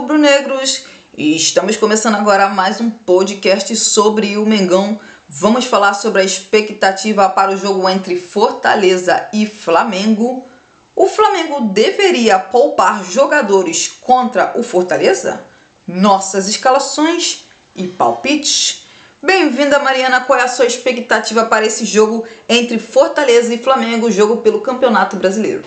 rubro-negros! E estamos começando agora mais um podcast sobre o Mengão. Vamos falar sobre a expectativa para o jogo entre Fortaleza e Flamengo. O Flamengo deveria poupar jogadores contra o Fortaleza? Nossas escalações e palpites. Bem-vinda, Mariana. Qual é a sua expectativa para esse jogo entre Fortaleza e Flamengo, jogo pelo Campeonato Brasileiro?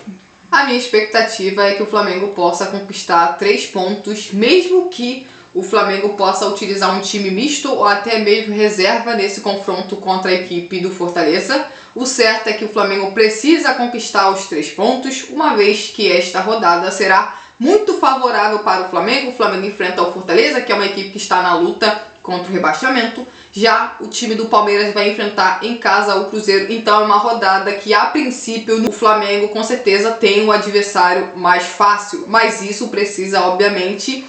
A minha expectativa é que o Flamengo possa conquistar 3 pontos, mesmo que o Flamengo possa utilizar um time misto ou até mesmo reserva nesse confronto contra a equipe do Fortaleza. O certo é que o Flamengo precisa conquistar os 3 pontos, uma vez que esta rodada será muito favorável para o Flamengo. O Flamengo enfrenta o Fortaleza, que é uma equipe que está na luta contra o rebaixamento. Já o time do Palmeiras vai enfrentar em casa o Cruzeiro, então é uma rodada que a princípio o Flamengo com certeza tem um adversário mais fácil, mas isso precisa obviamente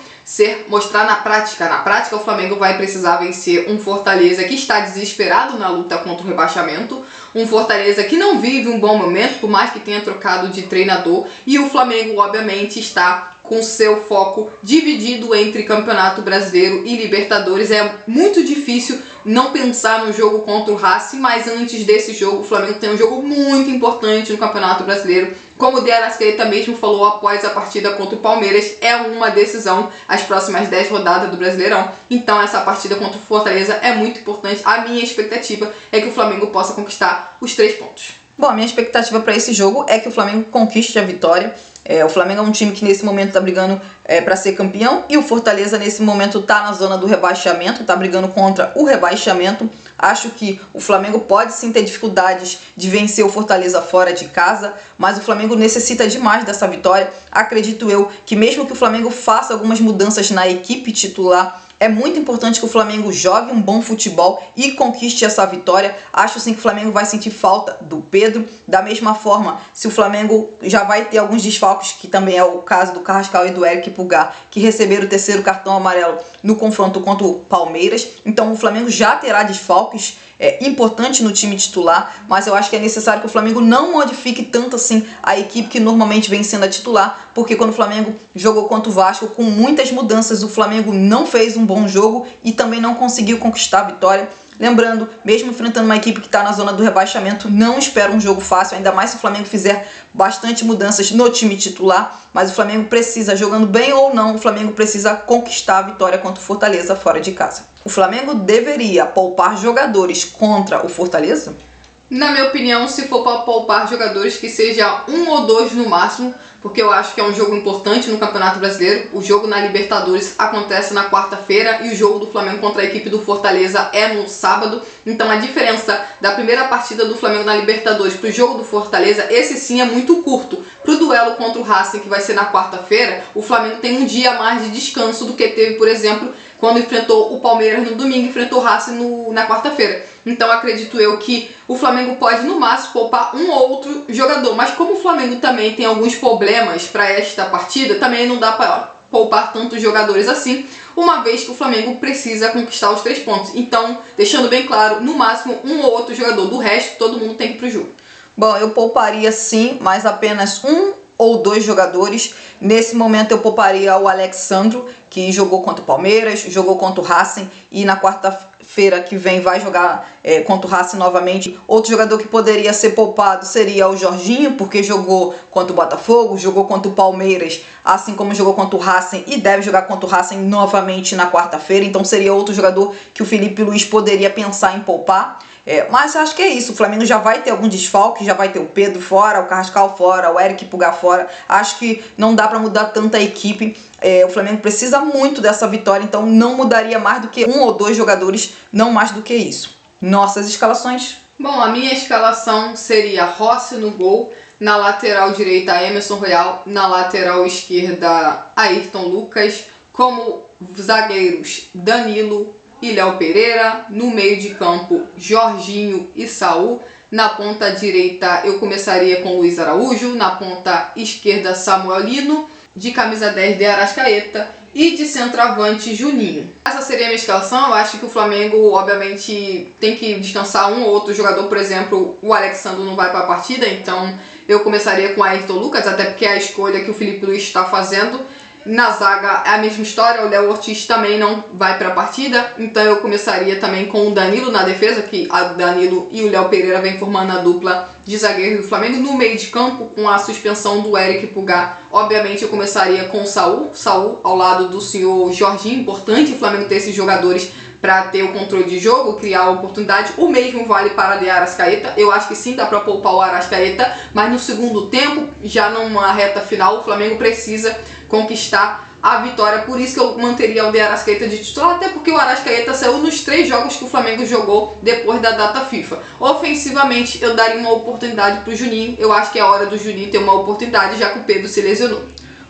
mostrar na prática. Na prática o Flamengo vai precisar vencer um Fortaleza que está desesperado na luta contra o rebaixamento, um Fortaleza que não vive um bom momento, por mais que tenha trocado de treinador, e o Flamengo obviamente está com seu foco dividido entre Campeonato Brasileiro e Libertadores. É muito difícil não pensar no jogo contra o Racing, mas antes desse jogo o Flamengo tem um jogo muito importante no Campeonato Brasileiro. Como o De Arrascaeta mesmo falou após a partida contra o Palmeiras, é uma decisão as próximas 10 rodadas do Brasileirão. Então essa partida contra o Fortaleza é muito importante. A minha expectativa é que o Flamengo possa conquistar os 3 pontos. Bom, a minha expectativa para esse jogo é que o Flamengo conquiste a vitória. O Flamengo é um time que nesse momento está brigando para ser campeão, e o Fortaleza nesse momento está na zona do rebaixamento, está brigando contra o rebaixamento. Acho que o Flamengo pode sim ter dificuldades de vencer o Fortaleza fora de casa, mas o Flamengo necessita demais dessa vitória. Acredito eu que mesmo que o Flamengo faça algumas mudanças na equipe titular, é muito importante que o Flamengo jogue um bom futebol e conquiste essa vitória. Acho sim que o Flamengo vai sentir falta do Pedro. Da mesma forma, se o Flamengo já vai ter alguns desfalques, que também é o caso do Carrascal e do Eric Pulgar, que receberam o 3º cartão amarelo no confronto contra o Palmeiras. Então o Flamengo já terá desfalques importantes no time titular, mas eu acho que é necessário que o Flamengo não modifique tanto assim a equipe que normalmente vem sendo a titular, porque quando o Flamengo jogou contra o Vasco com muitas mudanças, o Flamengo não fez um bom jogo e também não conseguiu conquistar a vitória. Lembrando, mesmo enfrentando uma equipe que está na zona do rebaixamento, não espero um jogo fácil, ainda mais se o Flamengo fizer bastante mudanças no time titular, mas o Flamengo precisa, jogando bem ou não, o Flamengo precisa conquistar a vitória contra o Fortaleza fora de casa. O Flamengo deveria poupar jogadores contra o Fortaleza? Na minha opinião, se for para poupar jogadores, que seja 1 ou 2 no máximo, porque eu acho que é um jogo importante no Campeonato Brasileiro. O jogo na Libertadores acontece na quarta-feira e o jogo do Flamengo contra a equipe do Fortaleza é no sábado. Então a diferença da primeira partida do Flamengo na Libertadores para o jogo do Fortaleza, esse sim é muito curto. Para o duelo contra o Racing, que vai ser na quarta-feira, o Flamengo tem um dia a mais de descanso do que teve, por exemplo, quando enfrentou o Palmeiras no domingo e enfrentou o Racing na quarta-feira. Então acredito eu que o Flamengo pode no máximo poupar um ou outro jogador, mas como o Flamengo também tem alguns problemas para esta partida, também não dá para poupar tantos jogadores assim, uma vez que o Flamengo precisa conquistar os 3 pontos. Então, deixando bem claro, no máximo um ou outro jogador, do resto todo mundo tem que ir pro jogo. Bom, eu pouparia sim, mas apenas 1 ou 2 jogadores. Nesse momento eu pouparia o Alexandro, que jogou contra o Palmeiras, jogou contra o Racing e na quarta-feira que vem vai jogar contra o Racing novamente. Outro jogador que poderia ser poupado seria o Jorginho, porque jogou contra o Botafogo, jogou contra o Palmeiras, assim como jogou contra o Racing e deve jogar contra o Racing novamente na quarta-feira. Então seria outro jogador que o Felipe Luiz poderia pensar em poupar. Mas eu acho que é isso, o Flamengo já vai ter algum desfalque, já vai ter o Pedro fora, o Carrascal fora, o Eric Pulgar fora. Acho que não dá para mudar tanta equipe. O Flamengo precisa muito dessa vitória, então não mudaria mais do que 1 ou 2 jogadores, não mais do que isso. Nossas escalações? Bom, a minha escalação seria Rossi no gol, na lateral direita Emerson Royal, na lateral esquerda Ayrton Lucas, como zagueiros Danilo e Léo Pereira, no meio de campo Jorginho e Saul, na ponta direita eu começaria com Luiz Araújo, na ponta esquerda Samuel Lino, de camisa 10 de Arrascaeta e de centroavante Juninho. Essa seria a minha escalação. Eu acho que o Flamengo obviamente tem que descansar um ou outro jogador, por exemplo, o Alexandre não vai para a partida, então eu começaria com Ayrton Lucas, até porque é a escolha que o Felipe Luiz está fazendo. Na zaga é a mesma história, o Léo Ortiz também não vai para a partida, então eu começaria também com o Danilo na defesa, que o Danilo e o Léo Pereira vêm formando a dupla de zagueiro do Flamengo. No meio de campo, com a suspensão do Eric Pulgar, obviamente eu começaria com o Saul ao lado do senhor Jorginho. Importante o Flamengo ter esses jogadores para ter o controle de jogo, criar a oportunidade. O mesmo vale para o Arrascaeta. Eu acho que sim, dá para poupar o Arrascaeta, mas no segundo tempo, já numa reta final, o Flamengo precisa conquistar a vitória. Por isso que eu manteria o de Arrascaeta de titular, até porque o Arrascaeta saiu nos 3 jogos que o Flamengo jogou depois da data FIFA. Ofensivamente, eu daria uma oportunidade para o Juninho. Eu acho que é a hora do Juninho ter uma oportunidade, já que o Pedro se lesionou.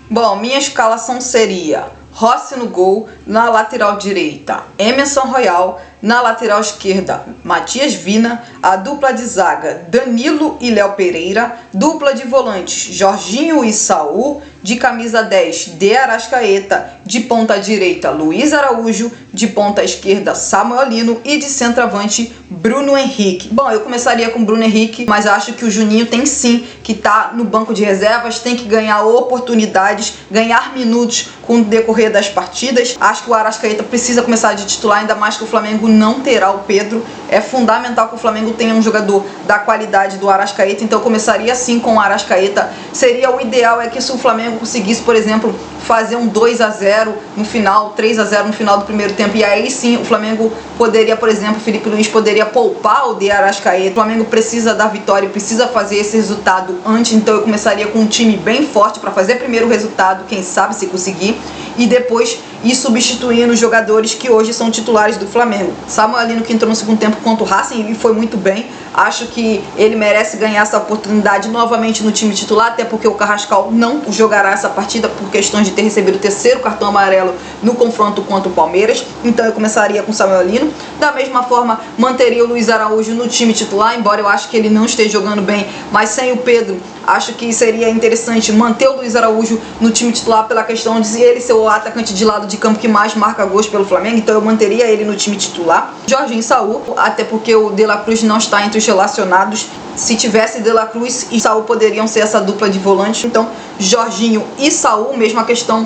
Bom, minha escalação seria Rossi no gol, na lateral direita Emerson Royal, na lateral esquerda Matias Vina, a dupla de zaga Danilo e Léo Pereira, dupla de volantes Jorginho e Saul, de camisa 10 de Arrascaeta, de ponta direita Luiz Araújo, de ponta esquerda Samuel Lino e de centroavante Bruno Henrique. Bom, eu começaria com Bruno Henrique, mas acho que o Juninho tem sim que estar no banco de reservas, tem que ganhar oportunidades, ganhar minutos com o decorrer das partidas. Acho que o Arrascaeta precisa começar de titular, ainda mais que o Flamengo não terá o Pedro. É fundamental que o Flamengo tenha um jogador da qualidade do Arrascaeta, então eu começaria assim com o Arrascaeta. Seria o ideal é que se o Flamengo conseguisse, por exemplo, fazer um 2-0 no final, 3-0 no final do primeiro tempo, e aí sim o Flamengo poderia, por exemplo, Felipe Luiz poderia poupar o de Arrascaeta. O Flamengo precisa da vitória, precisa fazer esse resultado antes, então eu começaria com um time bem forte para fazer primeiro o resultado, quem sabe se conseguir, e depois ir substituindo os jogadores que hoje são titulares do Flamengo. Samuel Lino, que entrou no segundo tempo contra o Racing e foi muito bem, acho que ele merece ganhar essa oportunidade novamente no time titular, até porque o Carrascal não jogará essa partida por questões de ter recebido o 3º cartão amarelo no confronto contra o Palmeiras, então eu começaria com Samuel Lino. Da mesma forma, manteria o Luiz Araújo no time titular, embora eu acho que ele não esteja jogando bem, mas sem o Pedro, acho que seria interessante manter o Luiz Araújo no time titular pela questão de ele ser o atacante de lado de campo que mais marca gols pelo Flamengo, então eu manteria ele no time titular. Jorginho e Saul, até porque o De La Cruz não está entre os relacionados. Se tivesse De La Cruz e Saul poderiam ser essa dupla de volante, então Jorginho e Saul, mesma questão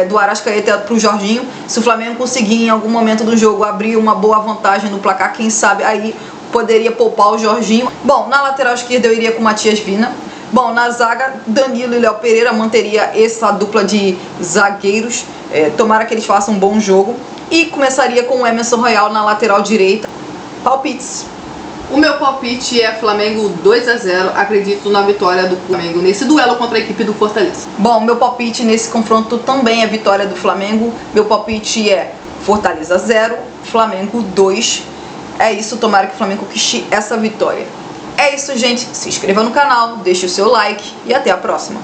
do Arrascaeta para o Jorginho. Se o Flamengo conseguir em algum momento do jogo abrir uma boa vantagem no placar, quem sabe aí poderia poupar o Jorginho. Bom, na lateral esquerda eu iria com Matias Vina. Bom, na zaga, Danilo e Léo Pereira, manteria essa dupla de zagueiros, tomara que eles façam um bom jogo. E começaria com o Emerson Royal na lateral direita. Palpites. O meu palpite é Flamengo 2-0, acredito na vitória do Flamengo nesse duelo contra a equipe do Fortaleza. Bom, meu palpite nesse confronto também é vitória do Flamengo. Meu palpite é Fortaleza 0, Flamengo 2. É isso, tomara que o Flamengo conquiste essa vitória. É isso, gente. Se inscreva no canal, deixe o seu like e até a próxima.